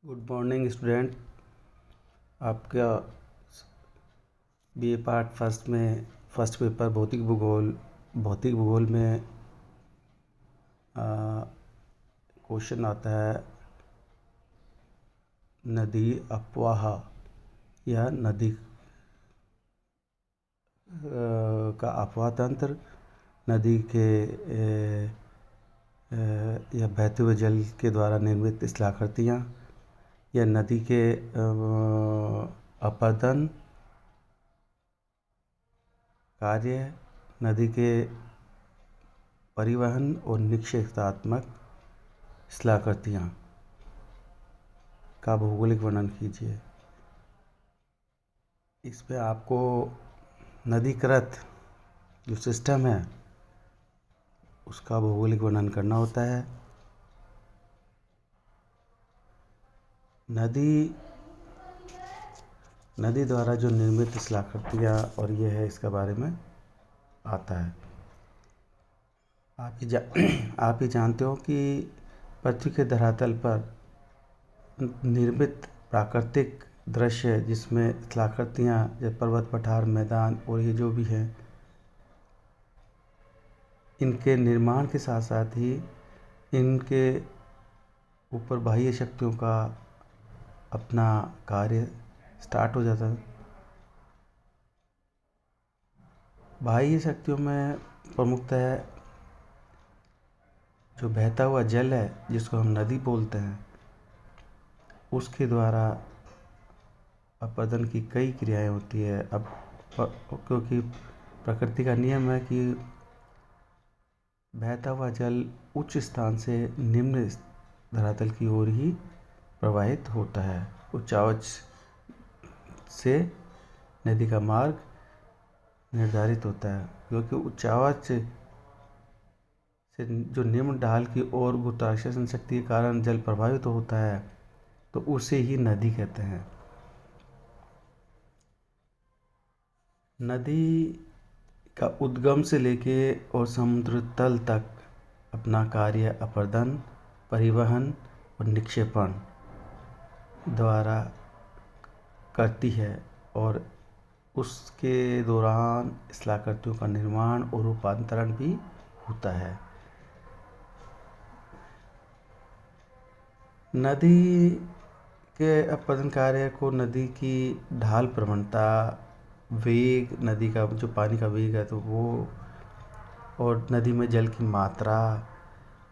Good morning student. आपका BA part first में first paper भौतिक भूगोल में क्वेश्चन आता है नदी अपवाह या नदी का अपवाह तंत्र, नदी के या बहते हुए जल के द्वारा निर्मित स्थलाकृतियाँ या नदी के अपरदन कार्य, नदी के परिवहन और निक्षेपात्मक स्थलाकृतियाँ का भौगोलिक वर्णन कीजिए। इसमें आपको नदीकृत जो सिस्टम है उसका भौगोलिक वर्णन करना होता है। नदी द्वारा जो निर्मित स्थलाकृतियाँ और ये है, इसके बारे में आता है। आप ही जानते हो कि पृथ्वी के धरातल पर निर्मित प्राकृतिक दृश्य जिसमें स्थलाकृतियाँ जैसे पर्वत, पठार, मैदान और ये जो भी है, इनके निर्माण के साथ साथ ही इनके ऊपर बाह्य शक्तियों का अपना कार्य स्टार्ट हो जाता है। बाह्य शक्तियों में प्रमुखतः जो बहता हुआ जल है जिसको हम नदी बोलते हैं, उसके द्वारा अपरदन की कई क्रियाएं होती है। अब क्योंकि प्रकृति का नियम है कि बहता हुआ जल उच्च स्थान से निम्न धरातल की ओर ही प्रवाहित होता है। उच्चावच से नदी का मार्ग निर्धारित होता है, क्योंकि उच्चावच से जो निम्न ढाल की ओर गुरुत्वाकर्षण शक्ति के कारण जल प्रभावित होता है, तो उसे ही नदी कहते हैं। नदी का उद्गम से लेके और समुद्र तल तक अपना कार्य अपरदन, परिवहन और निक्षेपण द्वारा करती है, और उसके दौरान स्थलाकृतियों का निर्माण और रूपांतरण भी होता है। नदी के अपरदन कार्य को नदी की ढाल प्रवणता, वेग, नदी का जो पानी का वेग है तो वो, और नदी में जल की मात्रा,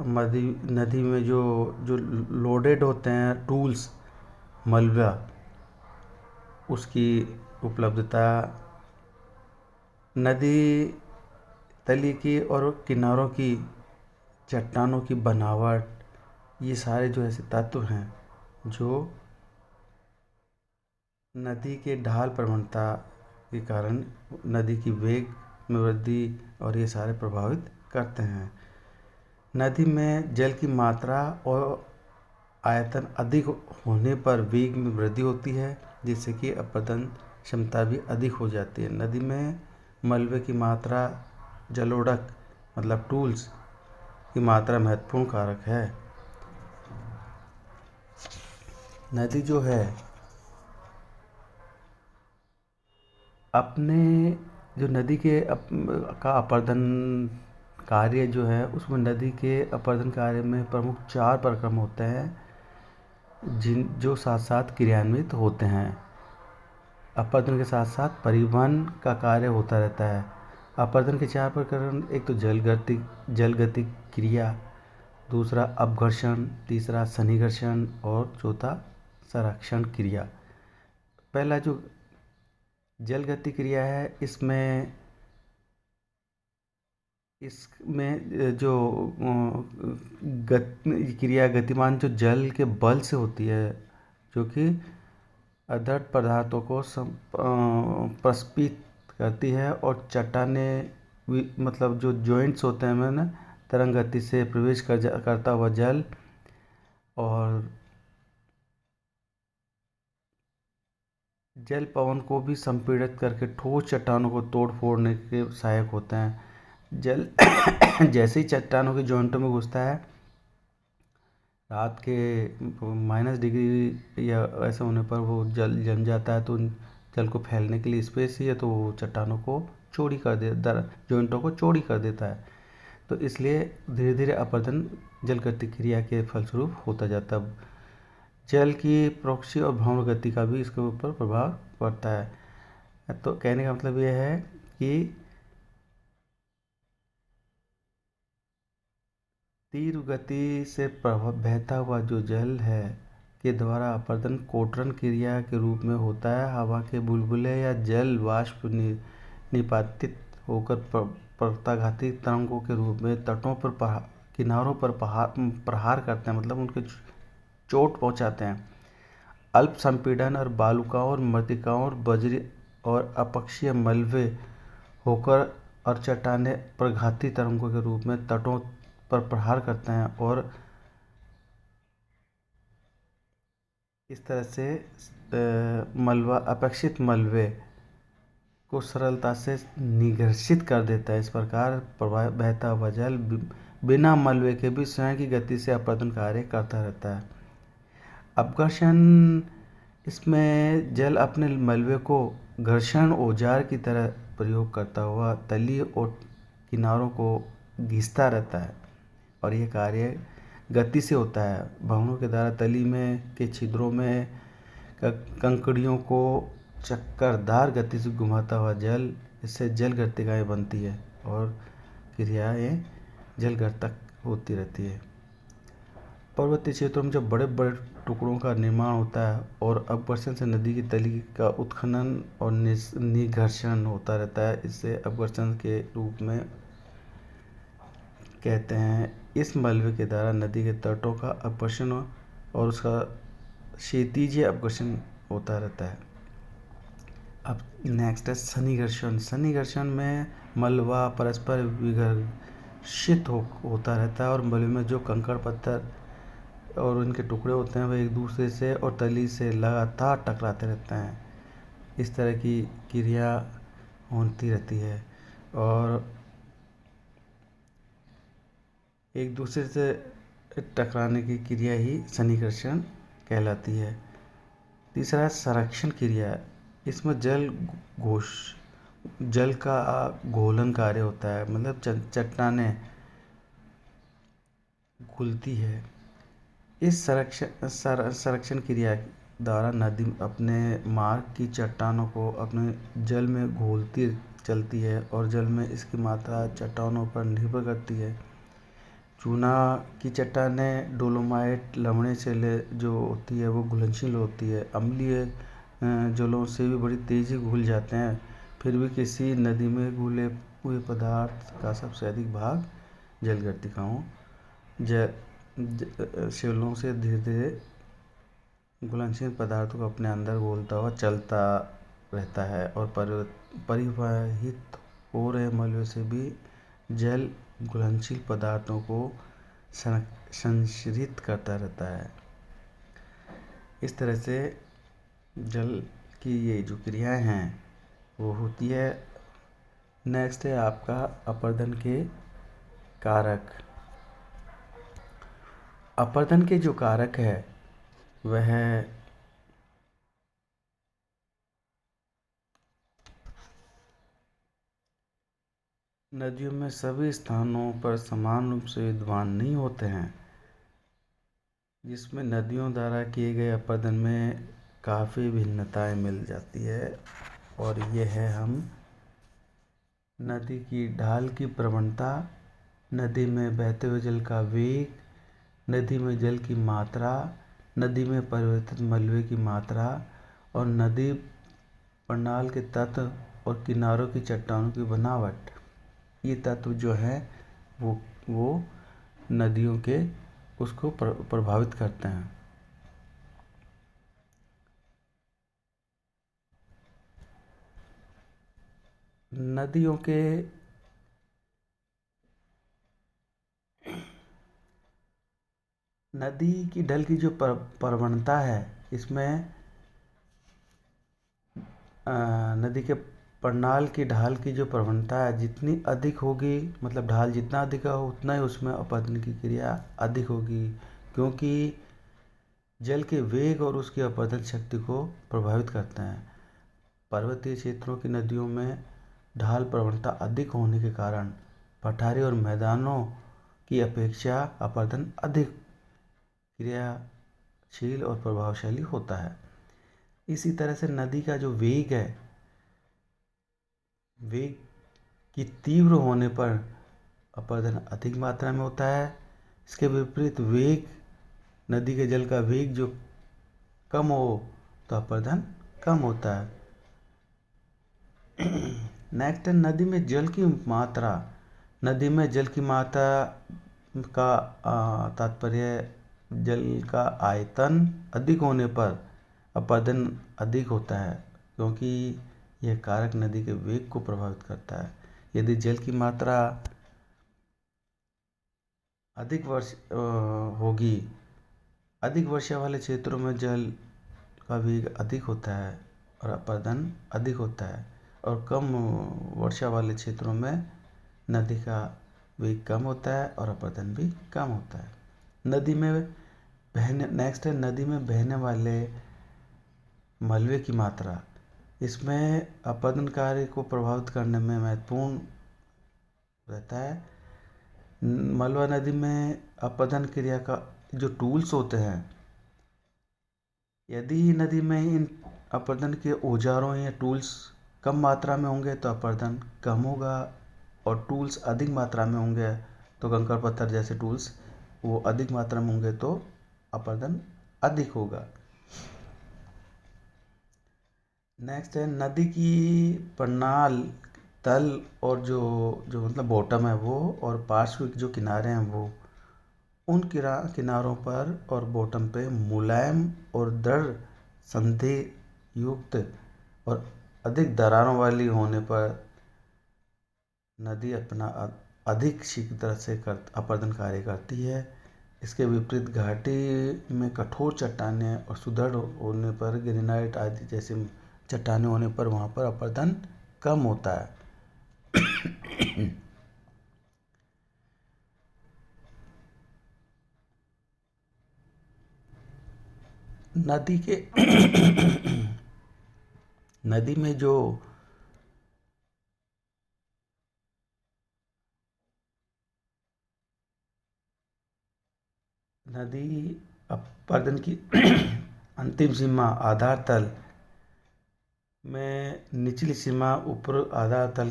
नदी में जो जो लोडेड होते हैं टूल्स, मलबा, उसकी उपलब्धता, नदी तली की और किनारों की चट्टानों की बनावट, ये सारे जो ऐसे तत्व हैं जो नदी के ढाल प्रवणता के कारण नदी की वेग में वृद्धि और ये सारे प्रभावित करते हैं। नदी में जल की मात्रा और आयतन अधिक होने पर वेग में वृद्धि होती है, जिससे कि अपरदन क्षमता भी अधिक हो जाती है। नदी में मलबे की मात्रा, जलोढ़क मतलब टूल्स की मात्रा महत्वपूर्ण कारक है। नदी जो है अपने जो नदी के का अपरदन कार्य जो है, उसमें नदी के अपरदन कार्य में प्रमुख 4 प्रक्रम होते हैं जो साथ साथ क्रियान्वित होते हैं। अपरदन के साथ साथ परिवहन का कार्य होता रहता है। अपरदन के 4 प्रकरण, एक तो जलगति क्रिया, दूसरा अपघर्षण, तीसरा सन्निकर्षण और चौथा संरक्षण क्रिया। पहला जो जलगति क्रिया है, इसमें जो क्रिया गतिमान जो जल के बल से होती है, जो कि अदृढ़ पदार्थों को प्रस्पित करती है, और चट्टाने मतलब जो जॉइंट्स होते हैं मैंने तरंग गति से प्रवेश करता हुआ जल, और जल पवन को भी संपीड़ित करके ठोस चट्टानों को तोड़ फोड़ने के सहायक होते हैं। जल जैसे ही चट्टानों की जॉइंटों में घुसता है, रात के -डिग्री या ऐसा होने पर वो जल जम जाता है, तो जल को फैलने के लिए स्पेस ही है, तो वो चट्टानों को चौड़ी कर दे दर जॉइंटों को चौड़ी कर देता है। तो इसलिए धीरे धीरे अपरदन जल गति क्रिया के फलस्वरूप होता जाता है। जल की प्रोक्सी और भ्रमण गति का भी इसके ऊपर प्रभाव पड़ता है। तो कहने का मतलब यह है कि तीव्र गति से बहता हुआ जो जल है के द्वारा अपरदन कोटरन क्रिया के रूप में होता है। हवा के बुलबुले या जल वाष्प निपातित होकर प्रत्याघाती तरंगों के रूप में तटों पर किनारों पर प्रहार करते हैं, मतलब उनके चोट पहुंचाते हैं। अल्प संपीड़न और बालुकाओं और मृत्तिकाओं और बजरी और अपक्षीय मलबे होकर और चट्टानें प्रघाती तरंगों के रूप में तटों पर प्रहार करते हैं, और इस तरह से मलबा अपेक्षित मलबे को सरलता से निघर्षित कर देता है। इस प्रकार बहता हुआ जल बिना मलबे के भी स्वयं की गति से अपरदन कार्य करता रहता है। अपघर्षण, इसमें जल अपने मलबे को घर्षण औजार की तरह प्रयोग करता हुआ तली और किनारों को घिसता रहता है, और यह कार्य गति से होता है। भवनों के द्वारा तली में के छिद्रों में कंकड़ियों को चक्करदार गति से घुमाता हुआ जल, इससे जल गर्तिकाएँ बनती है और क्रियाएँ जल गर्तक होती रहती है। पर्वतीय क्षेत्रों में जब बड़े बड़े टुकड़ों का निर्माण होता है और अपघर्षण से नदी की तली का उत्खनन और निघर्षण होता रहता है, इससे अपघर्षण के रूप में कहते हैं। इस मलबे के द्वारा नदी के तटों का अपघर्षण और उसका क्षैतिज अपघर्षण होता रहता है। अब नेक्स्ट है सन्निघर्षण। सन्निघर्षण में मलबा परस्पर विघर्षित होता रहता है और मलबे में जो कंकड़ पत्थर और उनके टुकड़े होते हैं वह एक दूसरे से और तली से लगातार टकराते रहते हैं। इस तरह की क्रिया होती रहती है और एक दूसरे से टकराने की क्रिया ही सन्निकर्षण कहलाती है। तीसरा है संरक्षण क्रिया। इसमें जल का घोलन कार्य होता है, मतलब चट्टानें घुलती है। इस संरक्षण क्रिया द्वारा नदी अपने मार्ग की चट्टानों को अपने जल में घोलती चलती है और जल में इसकी मात्रा चट्टानों पर निर्भर करती है। चूना की चट्टानें डोलोमाइट लवणे से जो होती है वो घुलनशील होती है। अम्लीय जलों से भी बड़ी तेज़ी घुल जाते हैं। फिर भी किसी नदी में घुले हुए पदार्थ का सबसे अधिक भाग जल गर्तिकाओं शैलों से धीरे धीरे घुलनशील पदार्थों को अपने अंदर घोलता हुआ चलता रहता है और परिवाहित हो रहे मलबे से भी जल घुलनशील पदार्थों को संशोधित करता रहता है। इस तरह से जल की ये जो क्रियाएं हैं वो होती है। नेक्स्ट है आपका अपरदन के कारक। अपरदन के जो कारक है वह नदियों में सभी स्थानों पर समान रूप से विद्यमान नहीं होते हैं, जिसमें नदियों द्वारा किए गए अपरदन में काफ़ी भिन्नताएं मिल जाती है। और ये है हम नदी की ढाल की प्रवणता, नदी में बहते हुए जल का वेग, नदी में जल की मात्रा, नदी में परिवर्तित मलबे की मात्रा और नदी प्रणाल के तत्व और किनारों की चट्टानों की बनावट। ये तत्व जो है वो नदियों के उसको प्रभावित करते हैं। नदियों के नदी की ढल की जो प्रवणता है, इसमें नदी के प्रणाल की ढाल की जो प्रवणता है जितनी अधिक होगी, मतलब ढाल जितना अधिक हो उतना ही उसमें अपरदन की क्रिया अधिक होगी, क्योंकि जल के वेग और उसकी अपरदन शक्ति को प्रभावित करते हैं। पर्वतीय क्षेत्रों की नदियों में ढाल प्रवणता अधिक होने के कारण पठारी और मैदानों की अपेक्षा अपरदन अधिक क्रियाशील और प्रभावशाली होता है। इसी तरह से नदी का जो वेग है, वेग की तीव्र होने पर अपरदन अधिक मात्रा में होता है। इसके विपरीत वेग, नदी के जल का वेग जो कम हो तो अपरदन कम होता है। नेक्स्ट है नदी में जल की मात्रा। नदी में जल की मात्रा का तात्पर्य जल का आयतन अधिक होने पर अपरदन अधिक होता है, क्योंकि यह कारक नदी के वेग को प्रभावित करता है। यदि जल की मात्रा अधिक वर्षा वाले क्षेत्रों में जल का वेग अधिक होता है और अपरदन अधिक होता है, और कम वर्षा वाले क्षेत्रों में नदी का वेग कम होता है और अपरदन भी कम होता है। नेक्स्ट है नदी में बहने वाले मलबे की मात्रा। इसमें अपरदन कार्य को प्रभावित करने में महत्वपूर्ण रहता है। मलबा नदी में अपरदन क्रिया का जो टूल्स होते हैं, यदि नदी में इन अपरदन के औजारों या टूल्स कम मात्रा में होंगे तो अपरदन कम होगा, और टूल्स अधिक मात्रा में होंगे तो कंकड़ पत्थर जैसे टूल्स वो अधिक मात्रा में होंगे तो अपरदन अधिक होगा। नेक्स्ट है नदी की प्रणाल, तल और जो मतलब बॉटम है वो, और पार्श्व जो किनारे हैं वो, उन किनारों पर और बॉटम पे मुलायम और दृढ़ संधि युक्त और अधिक दरारों वाली होने पर नदी अपना अधिक शीघ्रता से अपरदन कार्य करती है। इसके विपरीत घाटी में कठोर चट्टानें और सुदृढ़ होने पर, ग्रेनाइट आदि जैसे चट्टानें होने पर वहाँ पर अपरदन कम होता है। नदी के नदी में जो नदी अपरदन की अंतिम सीमा आधार तल में निचली सीमा ऊपर आधार तल,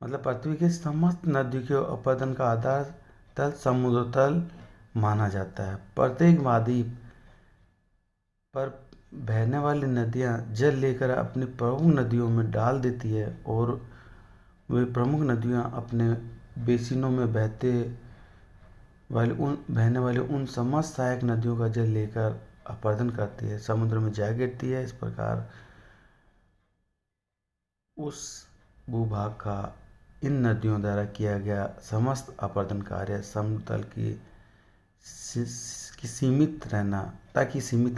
मतलब पृथ्वी के समस्त नदियों के अपरदन का आधार तल समुद्र तल माना जाता है। प्रत्येक महाद्वीप पर बहने वाली नदियाँ जल लेकर अपनी प्रमुख नदियों में डाल देती है, और वे प्रमुख नदियाँ अपने बेसिनों में बहने वाली उन समस्त सहायक नदियों का जल लेकर अपरदन करती है, समुद्र में जा गिरती है। इस प्रकार उस भूभाग का इन नदियों द्वारा किया गया समस्त अपरदन कार्य समतल की सीमित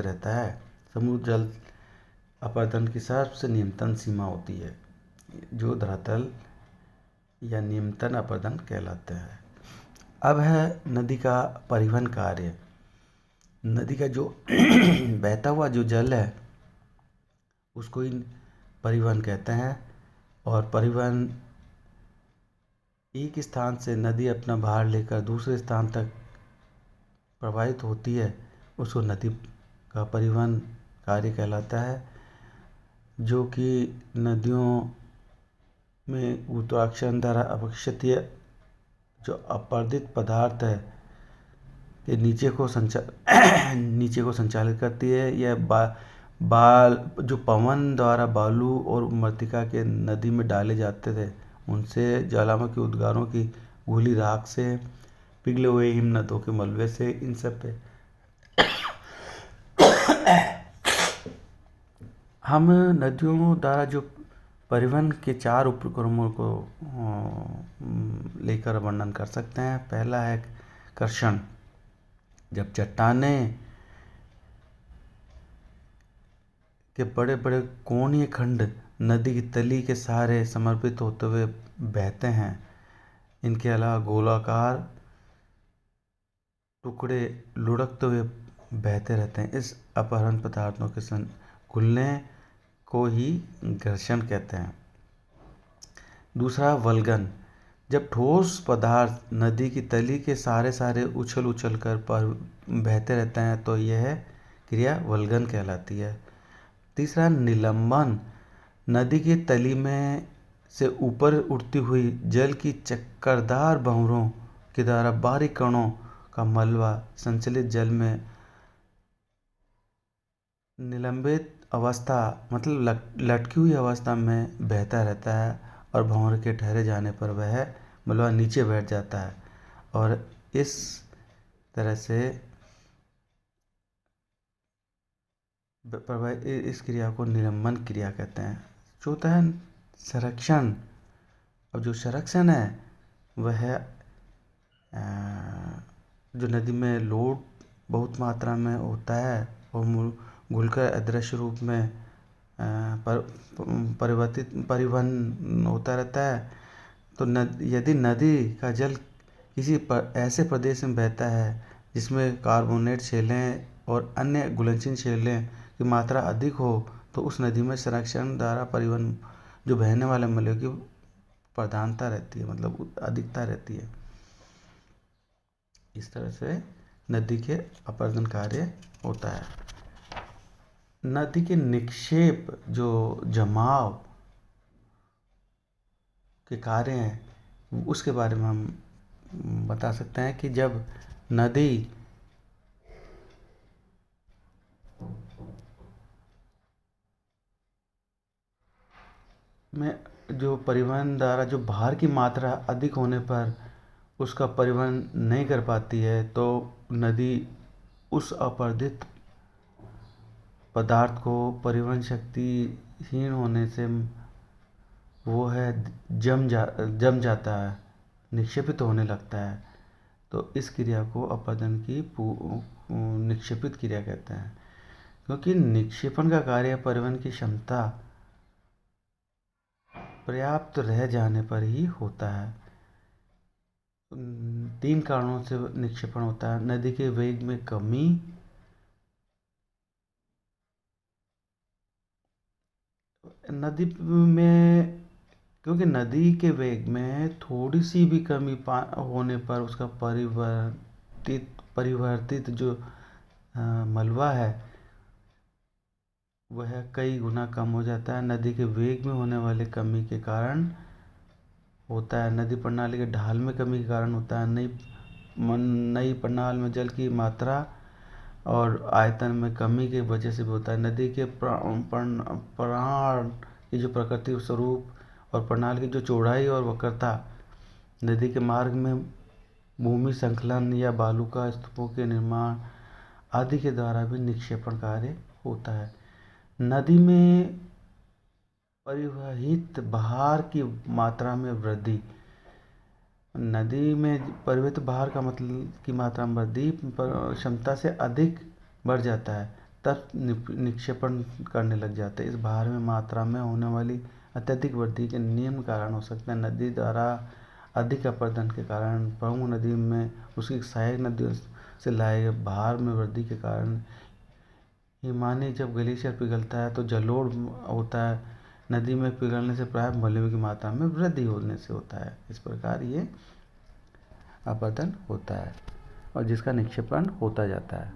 रहता है। समुद्र जल अपरदन की सबसे न्यूनतम सीमा होती है, जो धरातल या न्यूनतम अपरदन कहलाते हैं। अब है नदी का परिवहन कार्य। नदी का जो बहता हुआ जो जल है उसको ही परिवहन कहते हैं, और परिवहन एक स्थान से नदी अपना भार लेकर दूसरे स्थान तक प्रवाहित होती है, उसको नदी का परिवहन कार्य कहलाता है। जो कि नदियों में गुरुत्वाकर्षण द्वारा अपक्षतीय जो अपरदित पदार्थ है ये नीचे को संचालित करती है। यह बाल जो पवन द्वारा बालू और मृत्तिका के नदी में डाले जाते थे, उनसे ज्वालामुखी उद्गारों की घुली राख से, पिघले हुए हिमनदों के मलबे से, इन सब पे हम नदियों द्वारा जो परिवहन के 4 उपक्रमों को लेकर वर्णन कर सकते हैं। पहला है कर्षण। जब चट्टानें के बड़े बड़े कोणीय खंड नदी की तली के सहारे समर्पित होते हुए बहते हैं। इनके अलावा गोलाकार टुकड़े लुढ़कते हुए बहते रहते हैं। इस अपहरण पदार्थों के संग घुलने को ही घर्षण कहते हैं। दूसरा वल्गन, जब ठोस पदार्थ नदी की तली के सारे उछल उछल कर पर बहते रहते हैं तो यह क्रिया वल्गन कहलाती है। तीसरा निलंबन, नदी की तली में से ऊपर उठती हुई जल की चक्करदार भंवरों के द्वारा बारीक कणों का मलबा संचलित जल में निलंबित अवस्था मतलब लटकी हुई अवस्था में बहता रहता है और भंवर के ठहरे जाने पर वह मलबा नीचे बैठ जाता है और इस तरह से इस क्रिया को निलंबन क्रिया कहते हैं। चौथा है संरक्षण। अब जो संरक्षण है वह जो नदी में लोड बहुत मात्रा में होता है और घुलकर अदृश्य रूप में परिवहन होता रहता है। तो यदि नदी का जल किसी ऐसे प्रदेश में बहता है जिसमें कार्बोनेट शैलें और अन्य घुलनशील शैलें की मात्रा अधिक हो तो उस नदी में संरक्षण द्वारा परिवहन जो बहने वाले मलबे की प्रधानता रहती है, मतलब अधिकता रहती है। इस तरह से नदी के अपरदन कार्य होता है। नदी के निक्षेप जो जमाव के कार्य हैं उसके बारे में हम बता सकते हैं कि जब नदी में जो परिवहन द्वारा जो भार की मात्रा अधिक होने पर उसका परिवहन नहीं कर पाती है तो नदी उस अपरदित पदार्थ को परिवहन शक्तिहीन होने से वो है जम जाता है, निक्षेपित होने लगता है। तो इस क्रिया को अपरदन की निक्षेपित क्रिया कहते हैं, क्योंकि निक्षेपण का कार्य परिवहन की क्षमता पर्याप्त रह जाने पर ही होता है। 3 कारणों से निक्षेपण होता है। नदी के वेग में कमी, नदी में क्योंकि नदी के वेग में थोड़ी सी भी कमी होने पर उसका परिवर्तित जो मलबा है वह कई गुना कम हो जाता है। नदी के वेग में होने वाली कमी के कारण होता है, नदी प्रणाली के ढाल में कमी के कारण होता है। नई प्रणाली में जल की मात्रा और आयतन में कमी की वजह से भी होता है। नदी के प्राण की जो प्रकृति स्वरूप और प्रणाली की जो चौड़ाई और वक्रता, नदी के मार्ग में भूमि संकलन या बालू का स्तूपों के निर्माण आदि के द्वारा भी निक्षेपण कार्य होता है। नदी में परिवहित भार की मात्रा में वृद्धि, नदी में परिवहित भार का मतलब की मात्रा में वृद्धि क्षमता से अधिक बढ़ जाता है तब निक्षेपण करने लग जाते हैं। इस भार में मात्रा में होने वाली अत्यधिक वृद्धि के निम्न कारण हो सकते हैं। नदी द्वारा अधिक अपरदन के कारण प्रमुख नदी में उसकी सहायक नदियों से लाए गए भार में वृद्धि के कारण हिमानी जब ग्लेशियर पिघलता है तो जलोढ़ होता है। नदी में पिघलने से प्राय मलबे की मात्रा में वृद्धि होने से होता है। इस प्रकार ये अपरदन होता है और जिसका निक्षेपण होता जाता है।